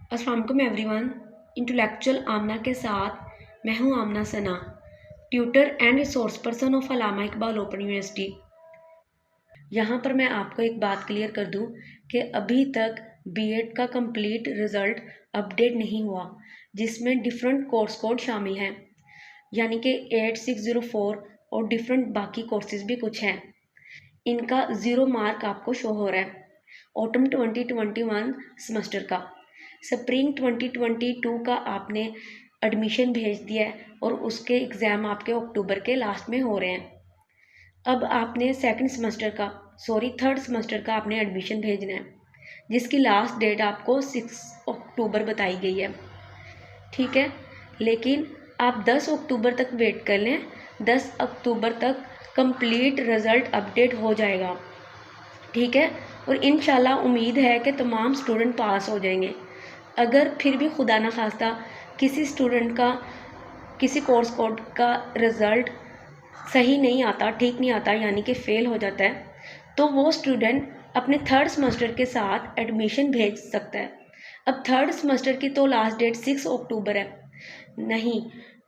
अस्सलाम वालेकुम everyone. Intellectual आमना के साथ मैं हूं Amna Sana, tutor and resource person of Allama Iqbal Open University. यहाँ पर मैं आपको एक बात क्लियर कर दूं कि अभी तक बीएड का कंप्लीट रिज़ल्ट अपडेट नहीं हुआ, जिसमें डिफरेंट कोर्स कोड शामिल हैं, यानी कि 8604 और डिफरेंट बाकी कोर्सेज भी कुछ हैं। इनका 0 मार्क आपको शो हो रहा है ऑटम 2021 सेमेस्टर का। स्प्रिंग 2022 का आपने एडमिशन भेज दिया है और उसके एग्ज़ाम आपके अक्टूबर के लास्ट में हो रहे हैं। अब आपने थर्ड सेमेस्टर का आपने एडमिशन भेजना है, जिसकी लास्ट डेट आपको 6 अक्टूबर बताई गई है, ठीक है। लेकिन आप 10 अक्टूबर तक वेट कर लें, 10 अक्टूबर तक कंप्लीट रिज़ल्ट अपडेट हो जाएगा, ठीक है। और इंशाल्लाह उम्मीद है कि तमाम स्टूडेंट पास हो जाएंगे। अगर फिर भी खुदा न खास्ता किसी स्टूडेंट का किसी कोर्स कोड का रिज़ल्ट सही नहीं आता, ठीक नहीं आता, यानी कि फ़ेल हो जाता है, तो वो स्टूडेंट अपने थर्ड सेमेस्टर के साथ एडमिशन भेज सकता है। अब थर्ड सेमेस्टर की तो लास्ट डेट 6 अक्टूबर है, नहीं,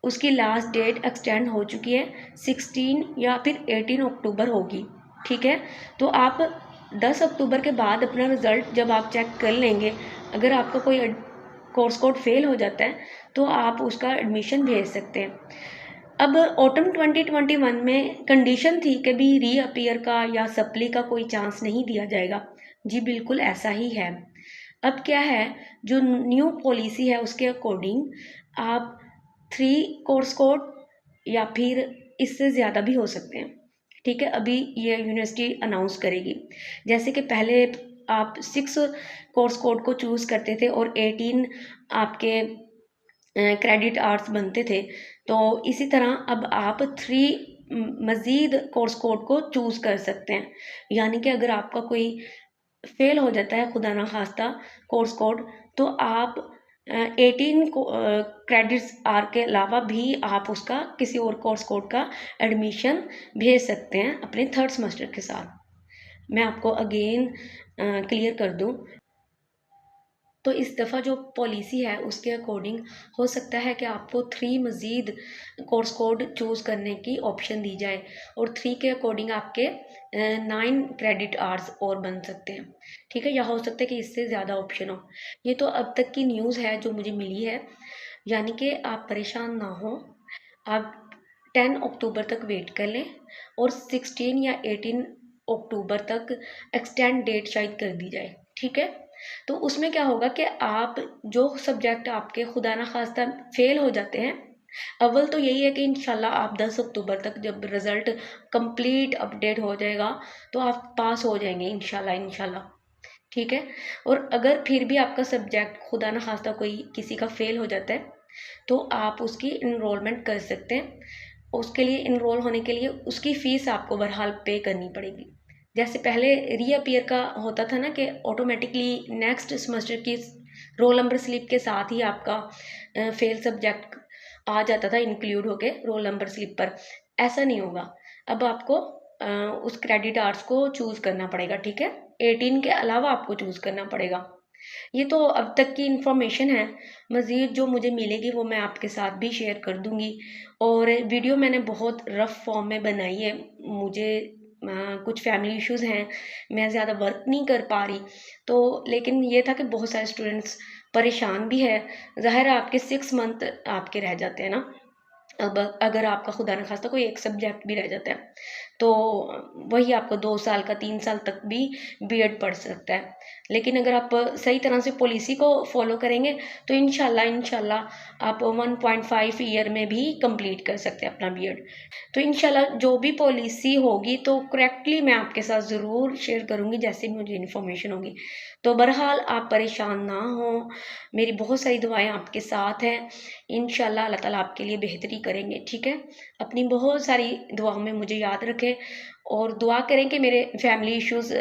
उसकी लास्ट डेट एक्सटेंड हो चुकी है, 16 या फिर 18 अक्टूबर होगी, ठीक है। तो आप 10 अक्टूबर के बाद अपना रिज़ल्ट जब आप चेक कर लेंगे, अगर आपका कोई कोर्स कोड फेल हो जाता है तो आप उसका एडमिशन भेज सकते हैं। अब ऑटम 2021 में कंडीशन थी कि भी रीअपीयर का या सप्ली का कोई चांस नहीं दिया जाएगा। जी बिल्कुल ऐसा ही है। अब क्या है, जो न्यू पॉलिसी है उसके अकॉर्डिंग आप 3 कोर्स कोड या फिर इससे ज़्यादा भी हो सकते हैं, ठीक है। अभी ये यूनिवर्सिटी अनाउंस करेगी। जैसे कि पहले आप 6 कोर्स कोड को चूज़ करते थे और 18 आपके क्रेडिट आवर्स बनते थे, तो इसी तरह अब आप 3 मज़ीद कोर्स कोड को चूज़ कर सकते हैं। यानी कि अगर आपका कोई फेल हो जाता है खुदा ना खास्ता कोर्स कोड, तो आप 18 क्रेडिट्स आर के अलावा भी आप उसका किसी और कोर्स कोड का एडमिशन भेज सकते हैं अपने थर्ड सेमेस्टर के साथ। मैं आपको अगेन क्लियर कर दूं, तो इस दफ़ा जो पॉलिसी है उसके अकॉर्डिंग हो सकता है कि आपको 3 मज़ीद कोर्स कोड चूज़ करने की ऑप्शन दी जाए और 3 के अकॉर्डिंग आपके 9 क्रेडिट आवर्स और बन सकते हैं, ठीक है। या हो सकता है कि इससे ज़्यादा ऑप्शन हो। ये तो अब तक की न्यूज़ है जो मुझे मिली है, यानी कि आप परेशान ना हो। आप 10 अक्टूबर तक वेट कर लें और 16 या 18 अक्टूबर तक एक्सटेंड डेट शायद कर दी जाए, ठीक है। तो उसमें क्या होगा कि आप जो सब्जेक्ट आपके खुदा ना खास्ता फेल हो जाते हैं, अव्वल तो यही है कि इंशाल्लाह आप 10 अक्टूबर तक जब रिज़ल्ट कंप्लीट अपडेट हो जाएगा तो आप पास हो जाएंगे इंशाल्लाह इंशाल्लाह, ठीक है। और अगर फिर भी आपका सब्जेक्ट खुदा ना खास्ता कोई किसी का फेल हो जाता है, तो आप उसकी इनरोलमेंट कर सकते हैं। उसके लिए इनरोल होने के लिए उसकी फ़ीस आपको बहरहाल पे करनी पड़ेगी। जैसे पहले रीअपीयर का होता था ना कि ऑटोमेटिकली नेक्स्ट सेमेस्टर की रोल नंबर स्लिप के साथ ही आपका फेल सब्जेक्ट आ जाता था इंक्लूड होके रोल नंबर स्लिप पर। ऐसा नहीं होगा, अब आपको उस क्रेडिट आवर्स को चूज़ करना पड़ेगा, ठीक है। 18 के अलावा आपको चूज़ करना पड़ेगा। ये तो अब तक की इन्फॉर्मेशन है, मज़ीद जो मुझे मिलेगी वो मैं आपके साथ भी शेयर कर दूँगी। और वीडियो मैंने बहुत रफ़ फॉर्म में बनाई है, मुझे कुछ फैमिली इश्यूज़ हैं, मैं ज़्यादा वर्क नहीं कर पा रही, तो लेकिन ये था कि बहुत सारे स्टूडेंट्स परेशान भी है। ज़ाहिर है आपके 6 मंथ आपके रह जाते हैं ना। अब अगर आपका खुदा न खास्ता कोई एक सब्जेक्ट भी रह जाता है, तो वही आपको 2 साल का 3 साल तक भी बीएड पढ़ सकता है। लेकिन अगर आप सही तरह से पॉलिसी को फॉलो करेंगे तो इंशाल्लाह इंशाल्लाह आप 1.5 ईयर में भी कंप्लीट कर सकते हैं अपना बीएड। तो इंशाल्लाह जो भी पॉलिसी होगी तो करेक्टली मैं आपके साथ ज़रूर शेयर करूँगी जैसे मुझे इन्फॉर्मेशन होगी। तो बहरहाल आप परेशान ना हो, मेरी बहुत सारी दुआएं आपके साथ हैं। इंशाल्लाह अल्लाह ताला आपके लिए बेहतरी करेंगे, ठीक है। अपनी बहुत सारी दुआओं में मुझे याद रखें और दुआ करें कि मेरे फैमिली इश्यूज़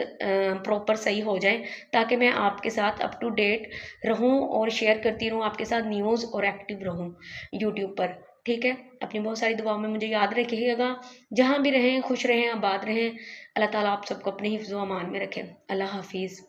प्रॉपर सही हो जाएं, ताकि मैं आपके साथ अप टू डेट रहूं और शेयर करती रहूं आपके साथ न्यूज़ और एक्टिव रहूं यूट्यूब पर, ठीक है। अपनी बहुत सारी दुआओं में मुझे याद रखिएगा। जहाँ भी रहें खुश रहें, आबाद रहें। अल्लाह ताला आप सबको अपने हिफ्ज़ व अमान में रखें। अल्लाह हाफिज़।